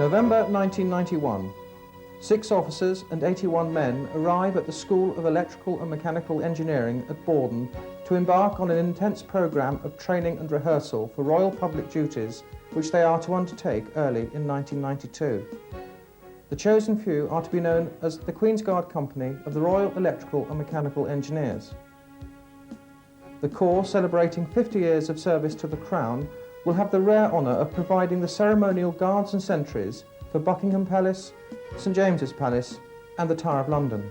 November 1991. 6 officers and 81 men arrive at the School of Electrical and Mechanical Engineering at Borden to embark on an intense programme of training and rehearsal for royal public duties which they are to undertake early in 1992. The chosen few are to be known as the Queen's Guard Company of the Royal Electrical and Mechanical Engineers. The Corps, celebrating 50 years of service to the Crown, will have the rare honour of providing the ceremonial guards and sentries for Buckingham Palace, St James's Palace and the Tower of London.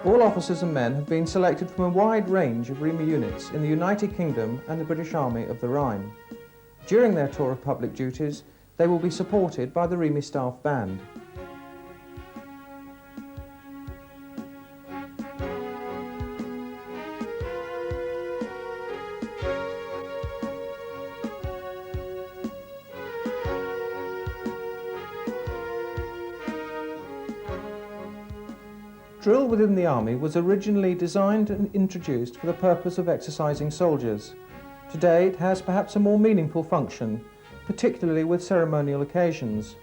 All officers and men have been selected from a wide range of Reme units in the United Kingdom and the British Army of the Rhine. During their tour of public duties, they will be supported by the Reme Staff Band. Drill within the army was originally designed and introduced for the purpose of exercising soldiers. Today it has perhaps a more meaningful function, particularly with ceremonial occasions.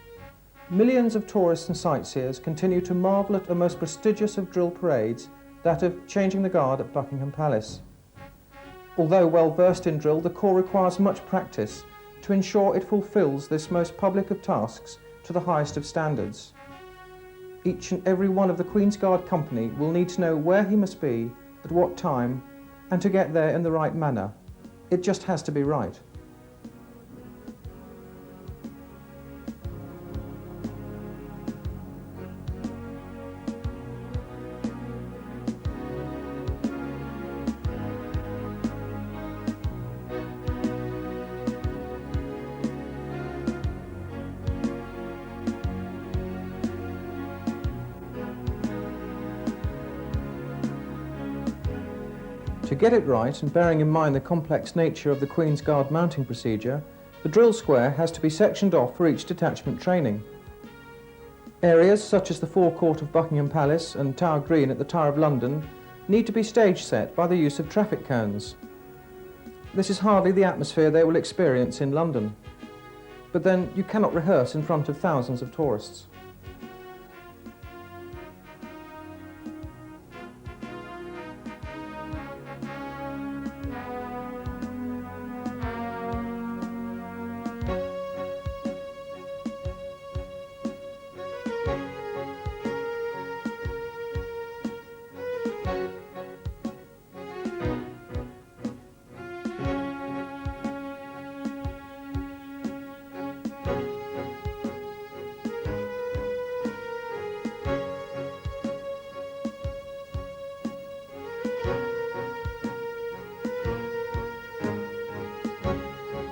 Millions of tourists and sightseers continue to marvel at a most prestigious of drill parades, that of changing the guard at Buckingham Palace. Although well versed in drill, the Corps requires much practice to ensure it fulfills this most public of tasks to the highest of standards. Each and every one of the Queen's Guard Company will need to know where he must be, at what time, and to get there in the right manner. It just has to be right. To get it right, and bearing in mind the complex nature of the Queen's Guard mounting procedure, the drill square has to be sectioned off for each detachment training. Areas such as the forecourt of Buckingham Palace and Tower Green at the Tower of London need to be stage set by the use of traffic cones. This is hardly the atmosphere they will experience in London. But then you cannot rehearse in front of thousands of tourists.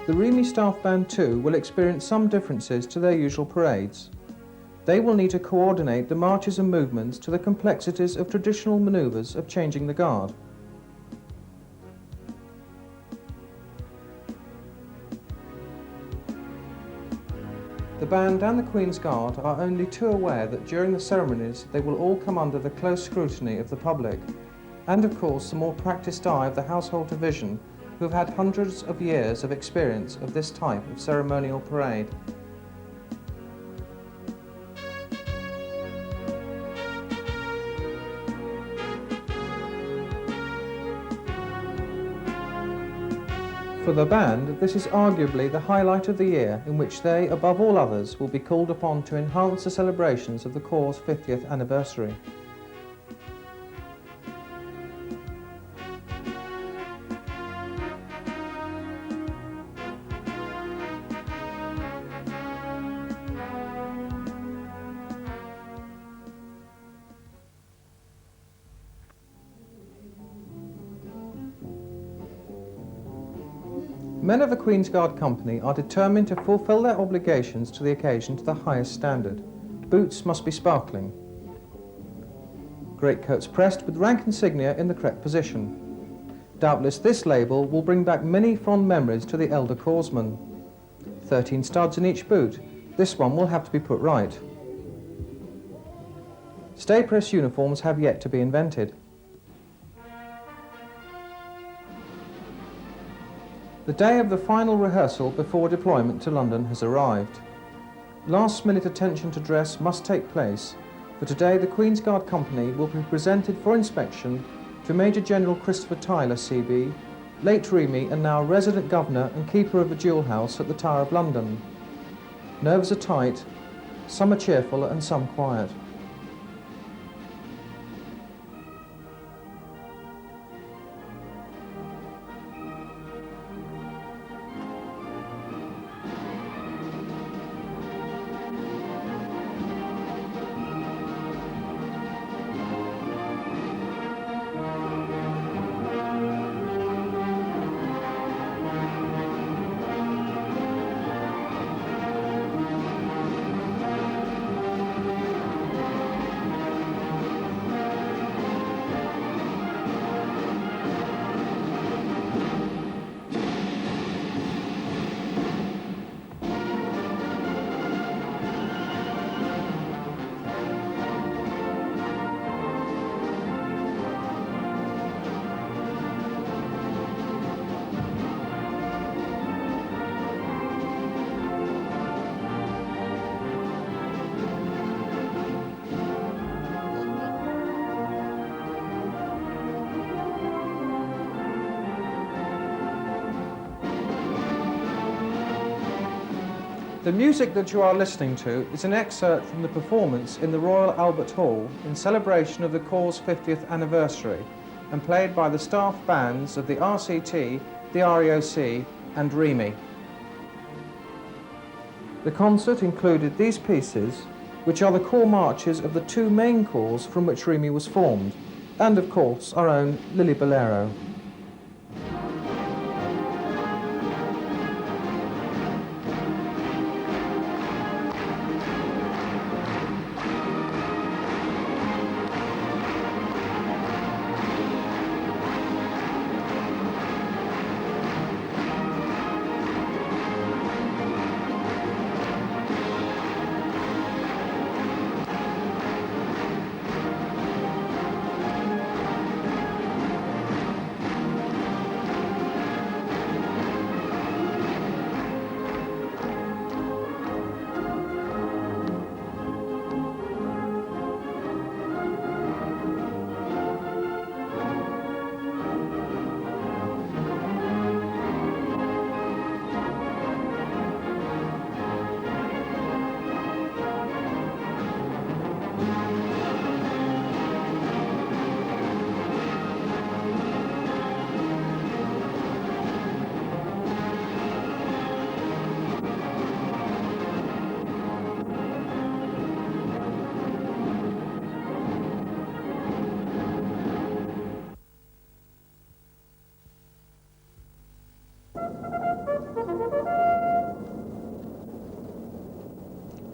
The Reme Staff Band too will experience some differences to their usual parades. They will need to coordinate the marches and movements to the complexities of traditional manoeuvres of changing the guard. The band and the Queen's Guard are only too aware that during the ceremonies they will all come under the close scrutiny of the public, and of course the more practiced eye of the Household Division, who have had hundreds of years of experience of this type of ceremonial parade. For the band, this is arguably the highlight of the year in which they, above all others, will be called upon to enhance the celebrations of the Corps' 50th anniversary. Men of the Queen's Guard Company are determined to fulfil their obligations to the occasion to the highest standard. Boots must be sparkling. Greatcoats pressed with rank insignia in the correct position. Doubtless this label will bring back many fond memories to the elder corpsmen. 13 studs in each boot. This one will have to be put right. Stay press uniforms have yet to be invented. The day of the final rehearsal before deployment to London has arrived. Last-minute attention to dress must take place, for today the Queen's Guard Company will be presented for inspection to Major General Christopher Tyler, CB, late Reme and now resident governor and keeper of the Jewel House at the Tower of London. Nerves are tight, some are cheerful and some quiet. The music that you are listening to is an excerpt from the performance in the Royal Albert Hall in celebration of the Corps' 50th anniversary and played by the staff bands of the RCT, the REOC and Reme. The concert included these pieces, which are the corps marches of the two main corps from which Reme was formed, and of course our own Lily Bolero.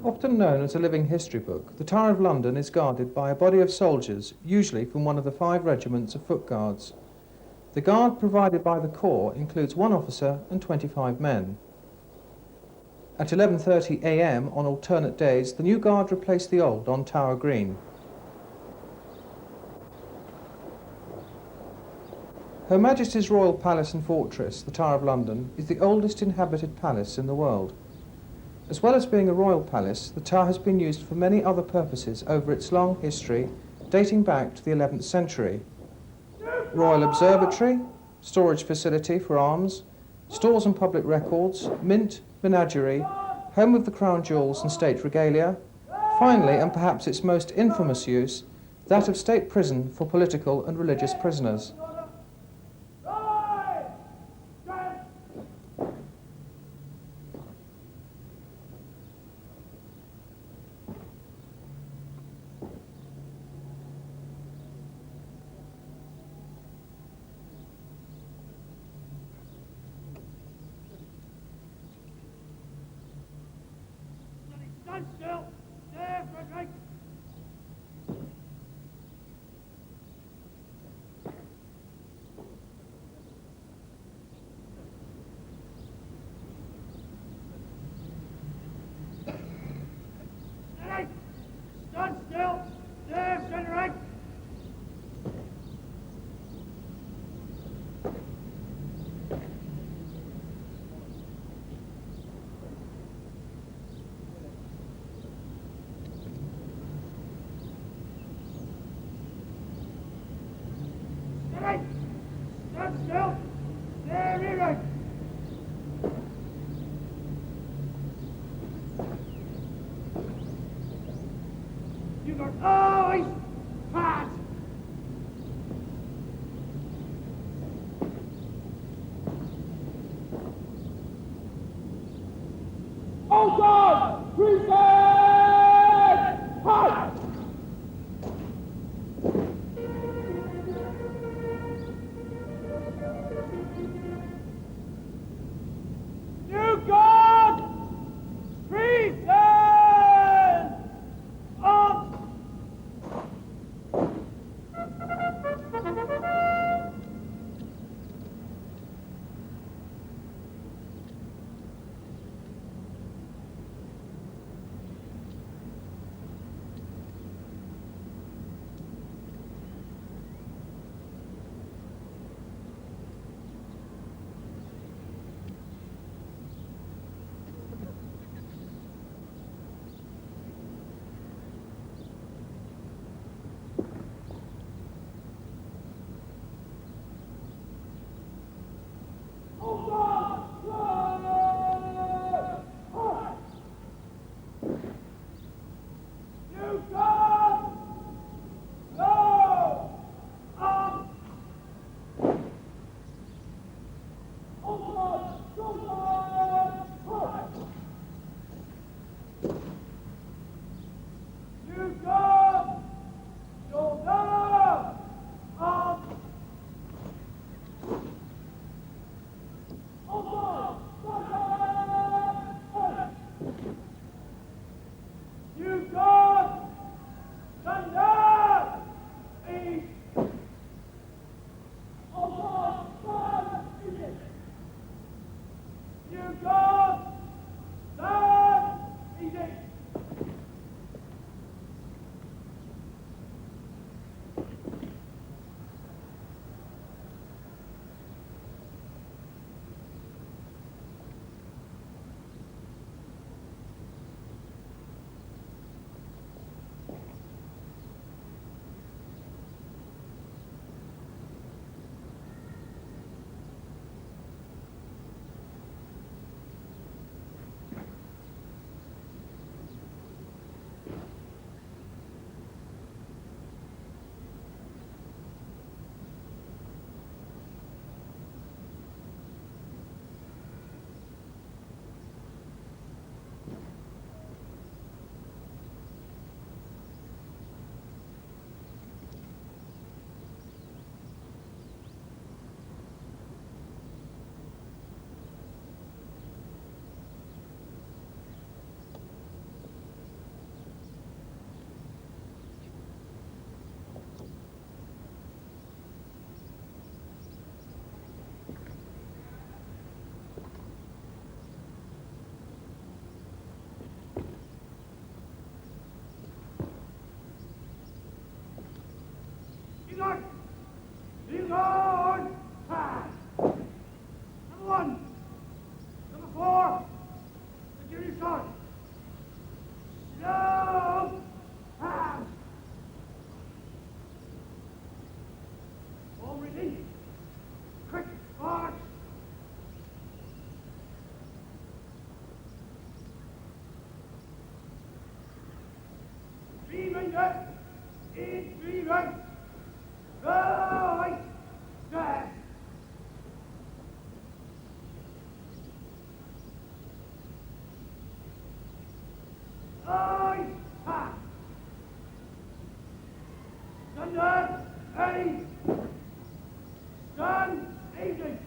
Often known as a living history book, the Tower of London is guarded by a body of soldiers, usually from one of the 5 regiments of foot guards. The guard provided by the Corps includes 1 officer and 25 men. At 11:30 a.m. on alternate days, the new guard replaced the old on Tower Green. Her Majesty's Royal Palace and Fortress, the Tower of London, is the oldest inhabited palace in the world. As well as being a royal palace, the tower has been used for many other purposes over its long history, dating back to the 11th century. Royal Observatory, storage facility for arms, stores and public records, mint, menagerie, home of the crown jewels and state regalia, finally, and perhaps its most infamous use, that of state prison for political and religious prisoners. Stand still! There, Frederick! Frederick! Stand still! There, Frederick! Eyes, fast. Oh God! Present! Halt! You God! Present! Up! England! England! Pass! Number 1. Number 4. The Junior Shot. Slow! Pass! All ready? Quick march! Reme in Reme! Right there! Eyes pass! Thunder! Ready! Stand! Easy!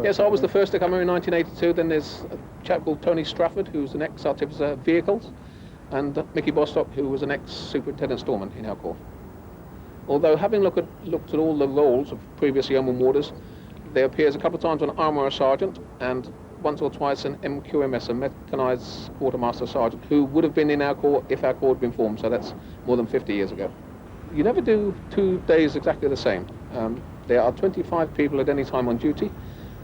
first? Yes, I was the first to come here in 1982. Then there's a chap called Tony Strafford, who's an ex-artificer of vehicles, and Mickey Bostock, who was an ex-superintendent storeman in our corps. Although, having looked at all the roles of previous yeoman warders, there appears a couple of times an armourer sergeant and once or twice an MQMS, a mechanised quartermaster sergeant, who would have been in our corps if our corps had been formed, so that's more than 50 years ago. You never do 2 days exactly the same. There are 25 people at any time on duty,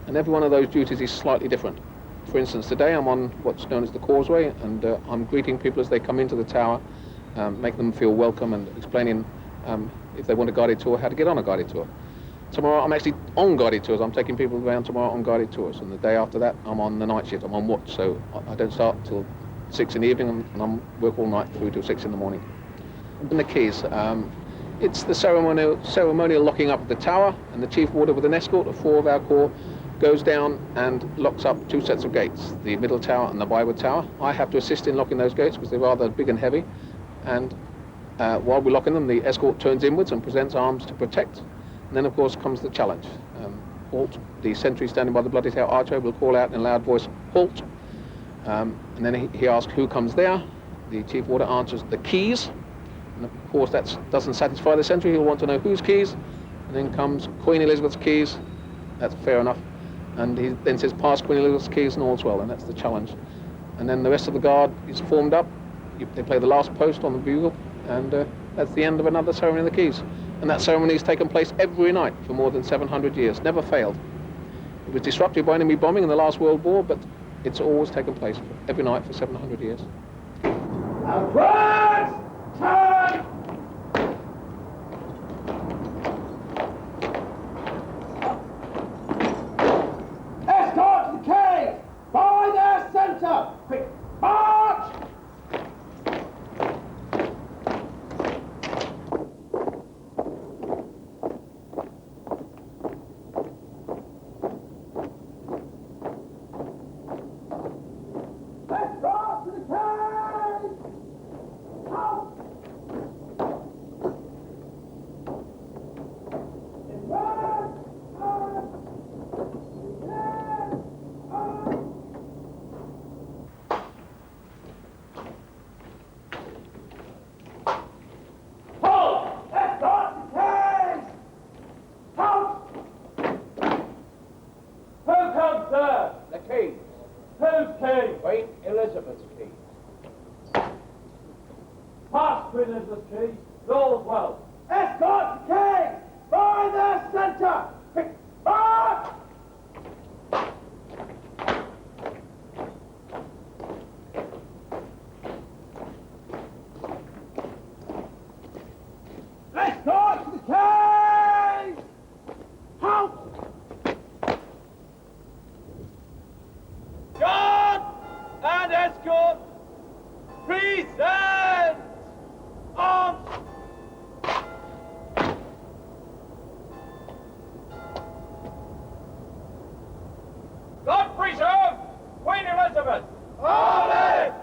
and every one of those duties is slightly different. For instance, today I'm on what's known as the causeway, and I'm greeting people as they come into the tower, making them feel welcome and explaining if they want a guided tour, how to get on a guided tour. Tomorrow I'm actually on guided tours. I'm taking people around tomorrow on guided tours, and the day after that I'm on the night shift. I'm on watch, so I don't start till 6 in the evening, and I work all night through till 6 in the morning. And the keys. It's the ceremonial locking up of the tower, and the chief warder with an escort of 4 of our corps goes down and locks up 2 sets of gates, the middle tower and the byward tower. I have to assist in locking those gates because they're rather big and heavy, and while we're locking them, the escort turns inwards and presents arms to protect. And then, of course, comes the challenge. Halt. The sentry standing by the Bloody Tower archway will call out in a loud voice, halt. And then he asks who comes there. The chief warder answers, the keys. And of course, that doesn't satisfy the sentry. He'll want to know whose keys. And then comes Queen Elizabeth's keys. That's fair enough. And he then says, pass Queen Elizabeth's keys and all's well. And that's the challenge. And then the rest of the guard is formed up. They play the last post on the bugle. And that's the end of another ceremony of the keys. And that ceremony has taken place every night for more than 700 years, never failed. It was disrupted by enemy bombing in the last World War, but it's always taken place every night for 700 years. Advance! Turn! Escort to the cave! By their centre! Quick, march! Escort to the cave! Out! Queen Elizabeth's keys. Pass Queen Elizabeth's keys, all's well. Escort the king by their centre. Quick, march! Escort to the king! Halt! Guard and escort, present arms. God preserve Queen Elizabeth. Amen.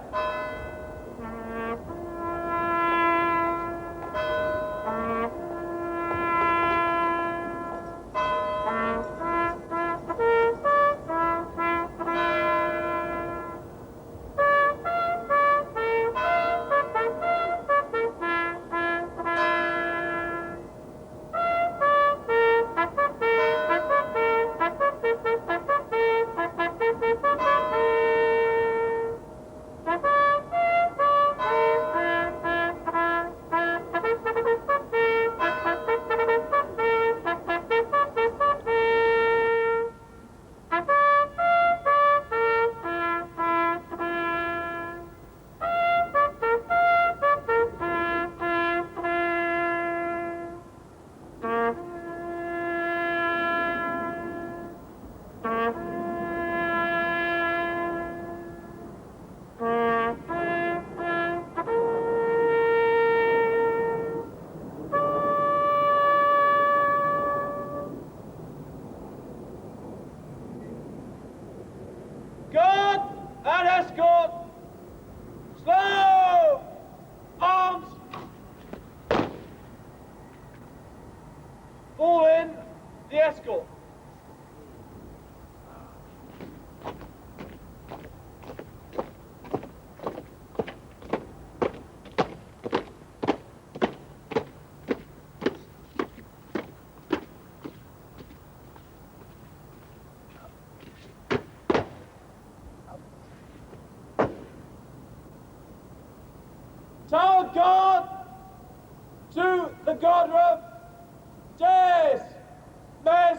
Guard and escort, slow arms. Fall in the escort. guard to the guardroom. Dismiss.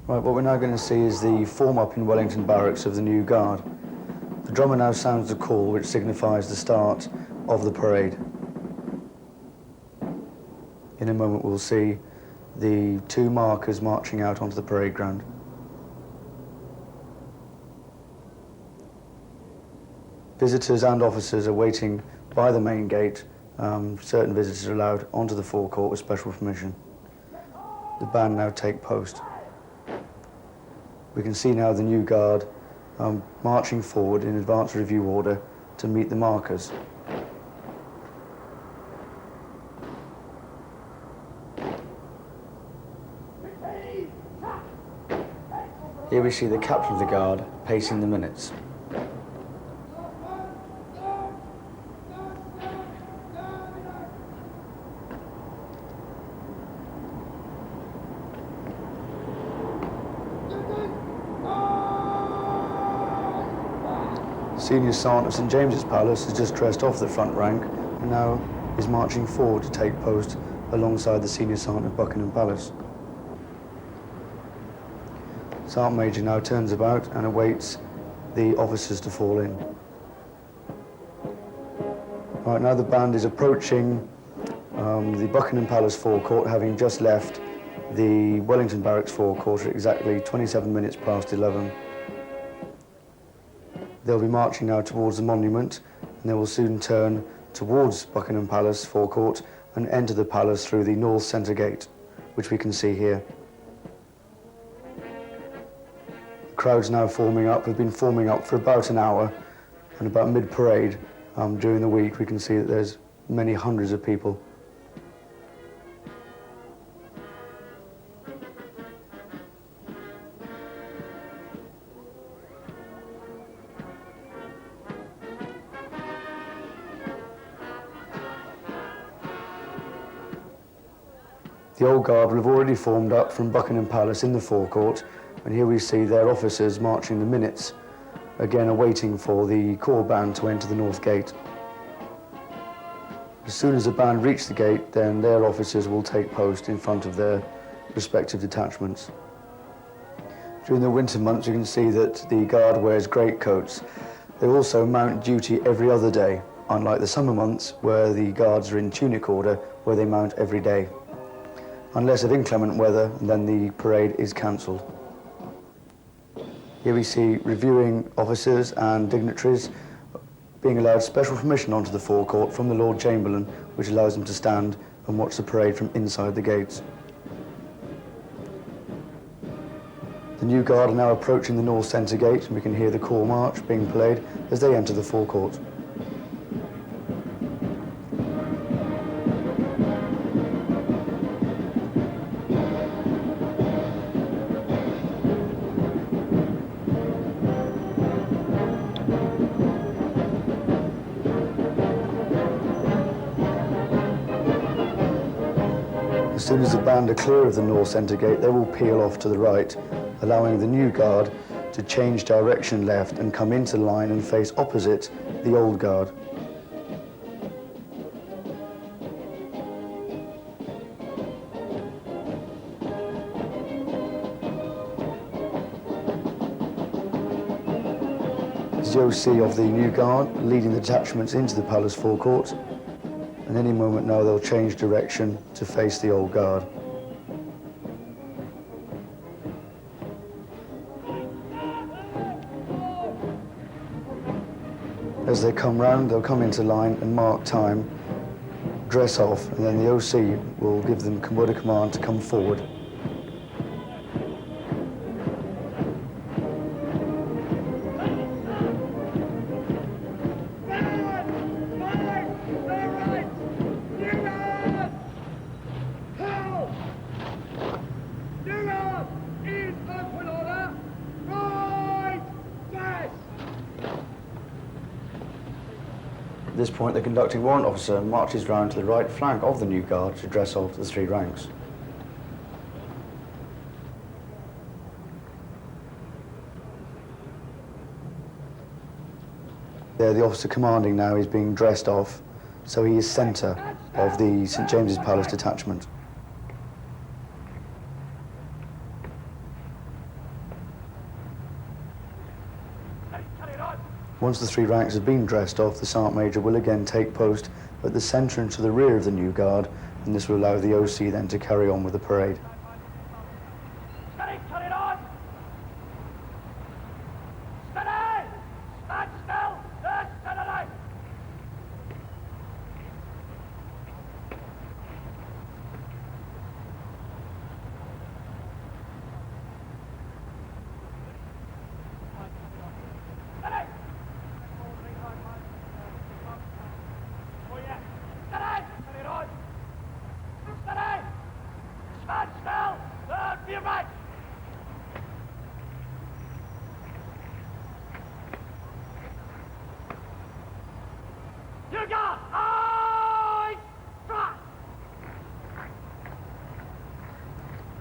Right, what we're now going to see is the form-up in Wellington Barracks of the new guard. The drummer now sounds the call, which signifies the start of the parade. In a moment we'll see the two markers marching out onto the parade ground. Visitors and officers are waiting by the main gate. Certain visitors are allowed onto the forecourt with special permission. The band now take post. We can see now the new guard marching forward in advance review order to meet the markers. Here we see the captain of the guard pacing the minutes. Senior Sergeant of St James's Palace has just dressed off the front rank and now is marching forward to take post alongside the Senior Sergeant of Buckingham Palace. Sergeant Major now turns about and awaits the officers to fall in. Right, now the band is approaching the Buckingham Palace forecourt, having just left the Wellington Barracks forecourt at exactly 27 minutes past 11. They'll be marching now towards the monument, and they will soon turn towards Buckingham Palace forecourt and enter the palace through the north centre gate, which we can see here. The crowd's now forming up. Have been forming up for about an hour, and about mid-parade during the week we can see that there's many hundreds of people. The old guard will have already formed up from Buckingham Palace in the forecourt, and here we see their officers marching the minutes, again awaiting for the corps band to enter the north gate. As soon as the band reach the gate, then their officers will take post in front of their respective detachments. During the winter months you can see that the guard wears greatcoats. They also mount duty every other day, unlike the summer months where the guards are in tunic order, where they mount every day. Unless of inclement weather, then the parade is cancelled. Here we see reviewing officers and dignitaries being allowed special permission onto the forecourt from the Lord Chamberlain, which allows them to stand and watch the parade from inside the gates. The new guard are now approaching the north centre gate, and we can hear the corps march being played as they enter the forecourt. As soon as the band are clear of the north centre gate, they will peel off to the right, allowing the new guard to change direction left and come into line and face opposite the old guard. This is the OC of the new guard leading the detachments into the palace forecourt. And any moment now they'll change direction to face the old guard. As they come round, they'll come into line and mark time, dress off, and then the OC will give them word of command to come forward. this point, the conducting warrant officer marches round to the right flank of the new guard to dress off the three ranks. There, the officer commanding now is being dressed off, so he is centre of the St James's Palace detachment. Once the three ranks have been dressed off, the Sergeant Major will again take post at the centre and to the rear of the new guard, and this will allow the OC then to carry on with the parade. Steady, turn it on! Steady! Stand still! There, steady! Steady! Oh yeah! Steady! Turn it on! Steady! Stand still! There, to your right! You got! I trust!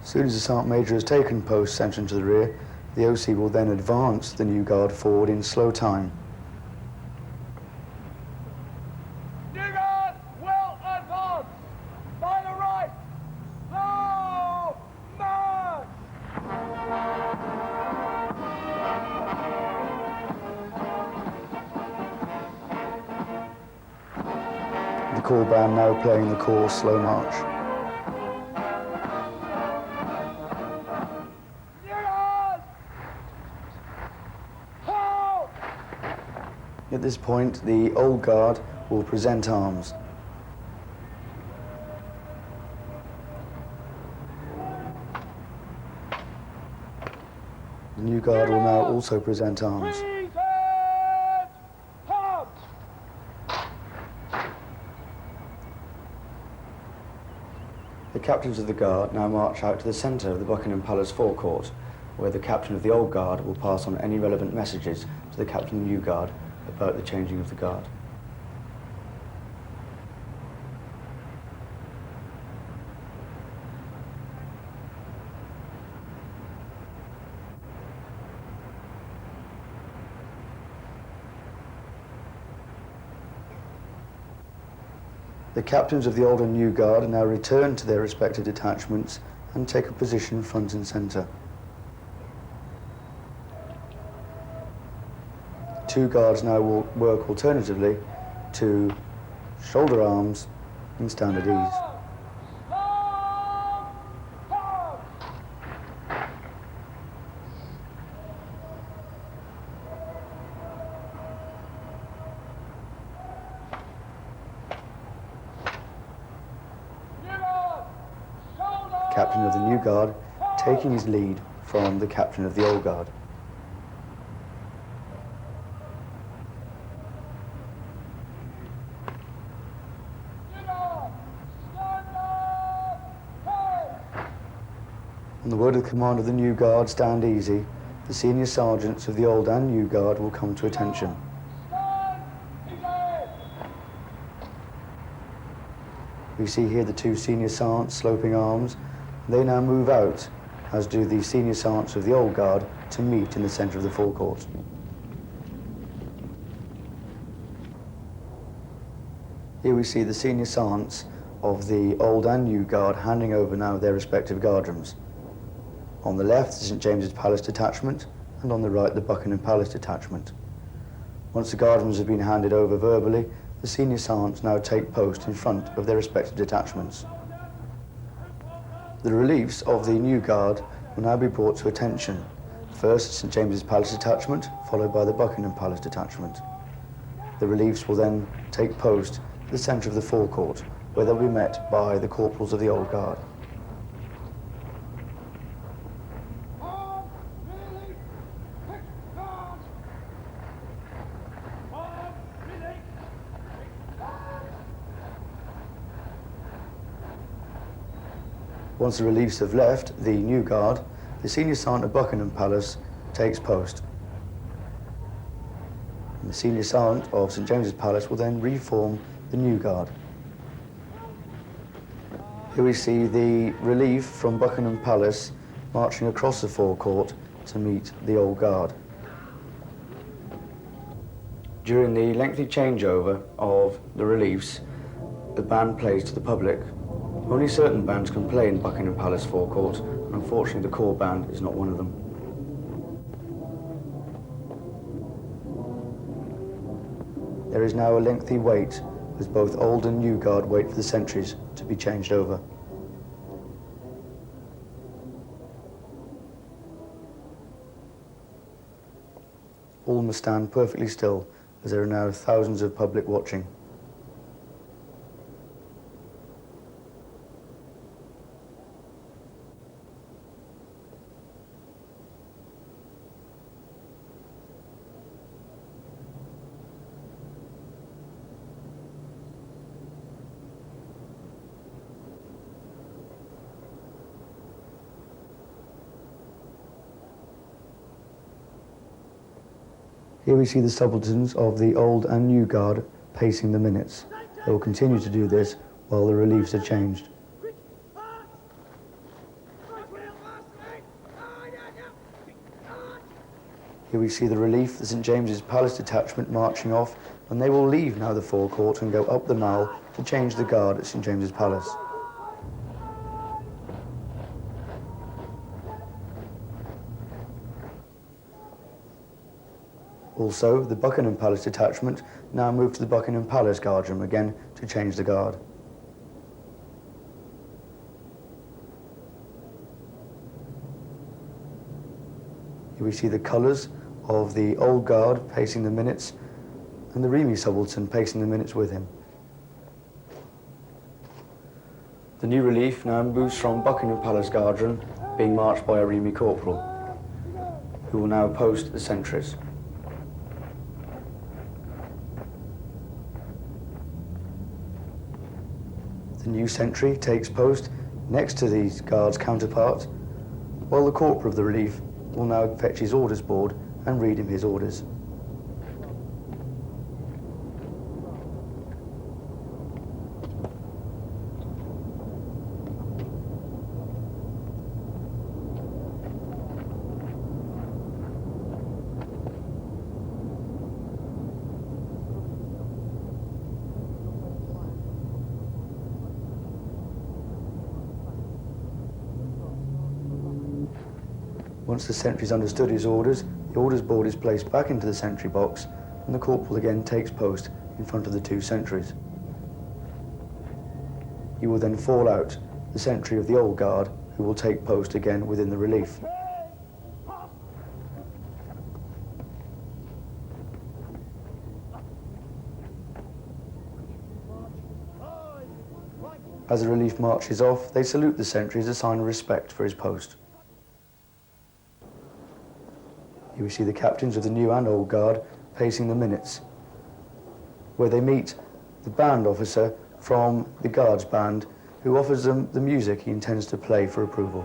As soon as the Sergeant Major has taken post centre and to the rear, the OC will then advance the new guard forward in slow time. New guard will advance by the right. Slow march. The call band now playing the call Slow March. New guard. Halt. At this point, the old guard will present arms. The new guard will now also present arms. Present arms. The captains of the guard now march out to the centre of the Buckingham Palace forecourt, where the captain of the old guard will pass on any relevant messages to the captain of the new guard about the changing of the guard. The captains of the old and new guard now return to their respective detachments and take a position front and centre. Two guards now will work alternatively to shoulder arms and stand at ease. Slow march. New guard. Shoulder. Captain of the new guard taking his lead from the captain of the old guard. New guard. Stand up. Hey. On the word of command of the new guard, stand easy, the senior sergeants of the old and new guard will come to attention. Stand easy. We see here the two senior sergeants sloping arms. They now move out, as do the senior sergeants of the old guard, to meet in the centre of the forecourt. Here we see the senior sergeants of the old and new guard handing over now their respective guardrooms. On the left, the St James's Palace detachment, and on the right, the Buckingham Palace detachment. Once the guardrooms have been handed over verbally, the senior sergeants now take post in front of their respective detachments. The reliefs of the new guard will now be brought to attention. First, St James's Palace detachment, followed by the Buckingham Palace detachment. The reliefs will then take post at the centre of the forecourt, where they'll be met by the corporals of the old guard. Arms. Release. Quick guard. Arms. Release. Once the reliefs have left the new guard, the senior sergeant of Buckingham Palace takes post. And the senior sergeant of St James's Palace will then reform the new guard. Here we see the relief from Buckingham Palace marching across the forecourt to meet the old guard. During the lengthy changeover of the reliefs, the band plays to the public. Only certain bands can play in Buckingham Palace forecourt, and unfortunately the corps band is not one of them. There is now a lengthy wait as both old and new guard wait for the sentries to be changed over. All must stand perfectly still as there are now thousands of public watching. Here we see the subalterns of the old and new guard pacing the minutes. They will continue to do this while the reliefs are changed. Here we see the relief, the St James's Palace detachment marching off, and they will leave now the forecourt and go up the Mall to change the guard at St James's Palace. Also, the Buckingham Palace detachment now move to the Buckingham Palace guardroom again to change the guard. Here we see the colours of the old guard pacing the minutes and the Reme subaltern pacing the minutes with him. The new relief now moves from Buckingham Palace guardroom, being marched by a Reme corporal, who will now post the sentries. The new sentry takes post next to the guard's counterpart, while the corporal of the relief will now fetch his orders board and read him his orders. Once the sentry's understood his orders, the orders board is placed back into the sentry box and the corporal again takes post in front of the two sentries. He will then fall out the sentry of the old guard, who will take post again within the relief. As the relief marches off, they salute the sentry as a sign of respect for his post. Here we see the captains of the new and old guard pacing the minutes, where they meet the band officer from the guards band, who offers them the music he intends to play for approval.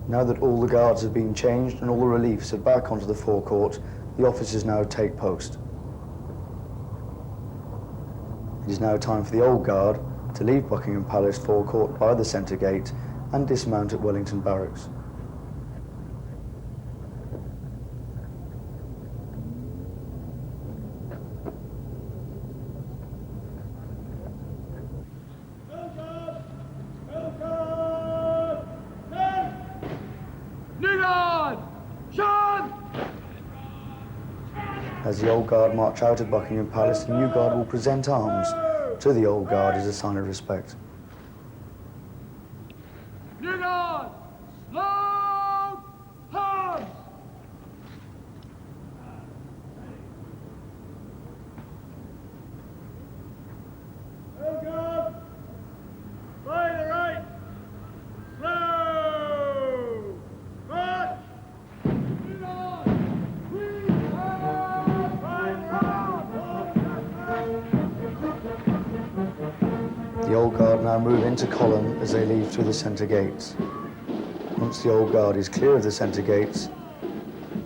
Now that all the guards have been changed and all the reliefs are back onto the forecourt, the officers now take post. It is now time for the old guard to leave Buckingham Palace forecourt by the centre gate and dismount at Wellington Barracks. As the old guard march out of Buckingham Palace, the new guard will present arms to the old guard as a sign of respect. New guard, slow hands. Old guard, by the right, slow, march. New guard, free hands, right hand. The old guard now move into column as they leave through the centre gates. once the old guard is clear of the centre gates,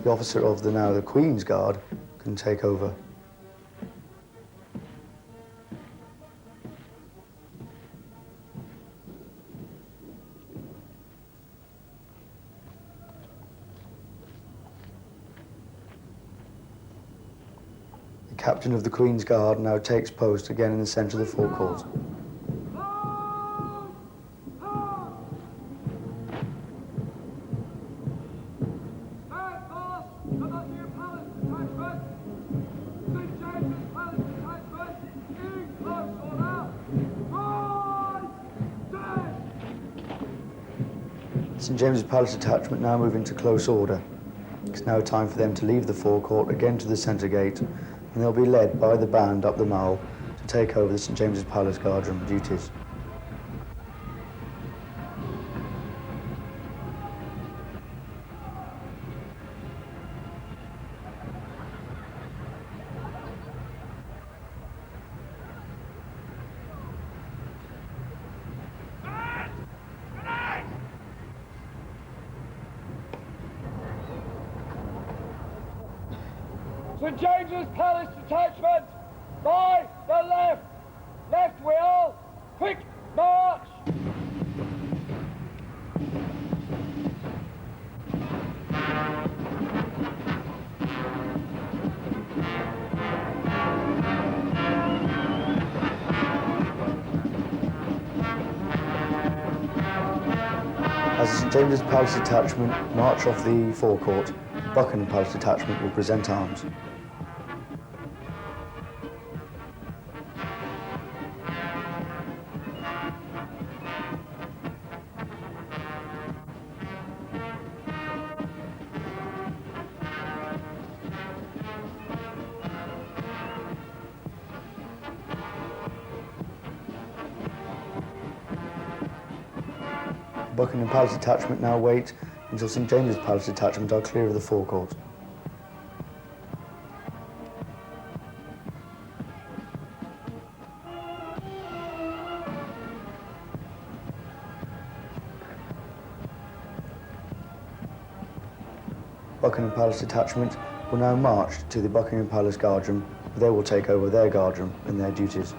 the officer of the Queen's Guard can take over. The captain of the Queen's Guard now takes post again in the centre of the forecourt. St James's Palace detachment now move into close order. It's now time for them to leave the forecourt again to the centre gate, and they'll be led by the band up the mall to take over the St James's Palace guardroom duties. St James's Palace detachment, by the left! Left wheel! Quick march! As the St James's Palace detachment march off the forecourt, Buckingham Palace detachment will present arms. Buckingham Palace detachment now wait until St James's Palace detachment are clear of the forecourt. Buckingham Palace detachment will now march to the Buckingham Palace guardroom, where they will take over their guardroom and their duties.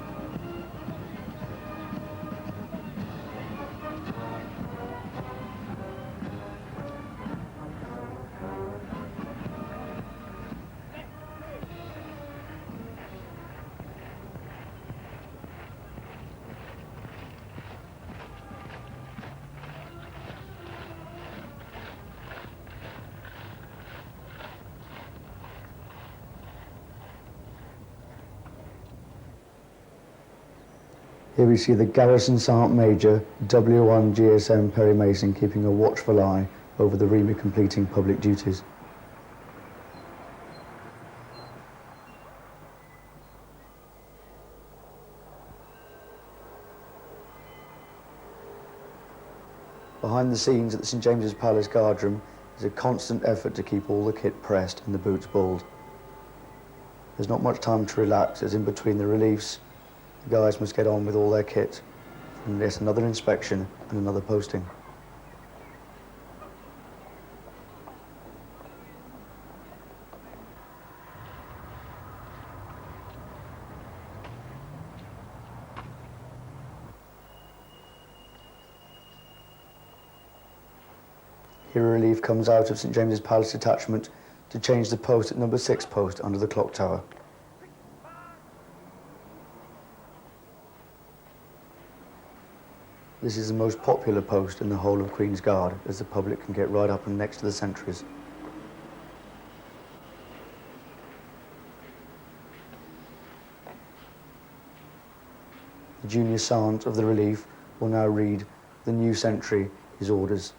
Here we see the Garrison Sergeant Major, W1 GSM Perry Mason, keeping a watchful eye over the Reme completing public duties. Behind the scenes at the St James's Palace guardroom is a constant effort to keep all the kit pressed and the boots balled. There's not much time to relax, as in between the reliefs, the guys must get on with all their kit, and there's another inspection and another posting. Here a relief comes out of St James's Palace detachment to change the post at number 6 post under the clock tower. This is the most popular post in the whole of Queen's Guard, as the public can get right up and next to the sentries. The junior sergeant of the relief will now read the new sentry his orders.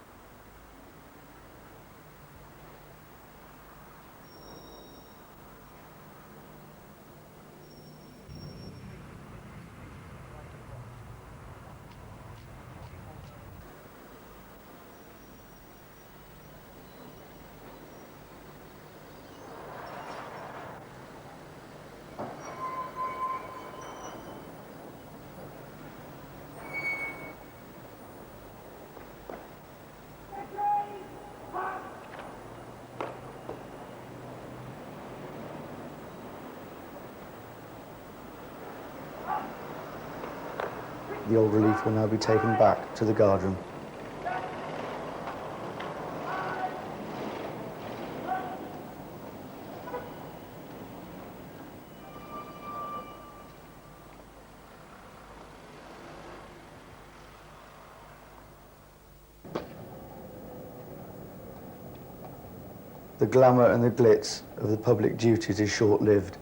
the old relief will now be taken back to the guardroom. The glamour and the glitz of the public duties is short-lived.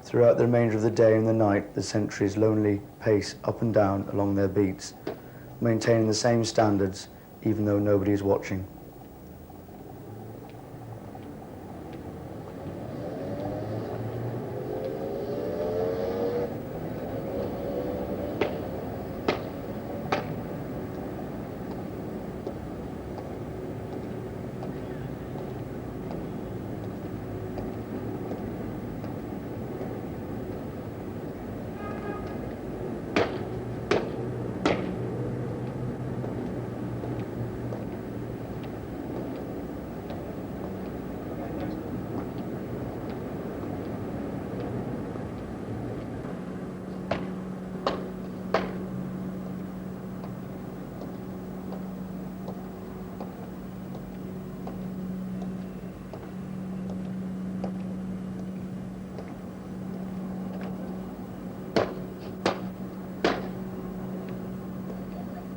Throughout the remainder of the day and the night, the sentries lonely pace up and down along their beats, maintaining the same standards even though nobody is watching.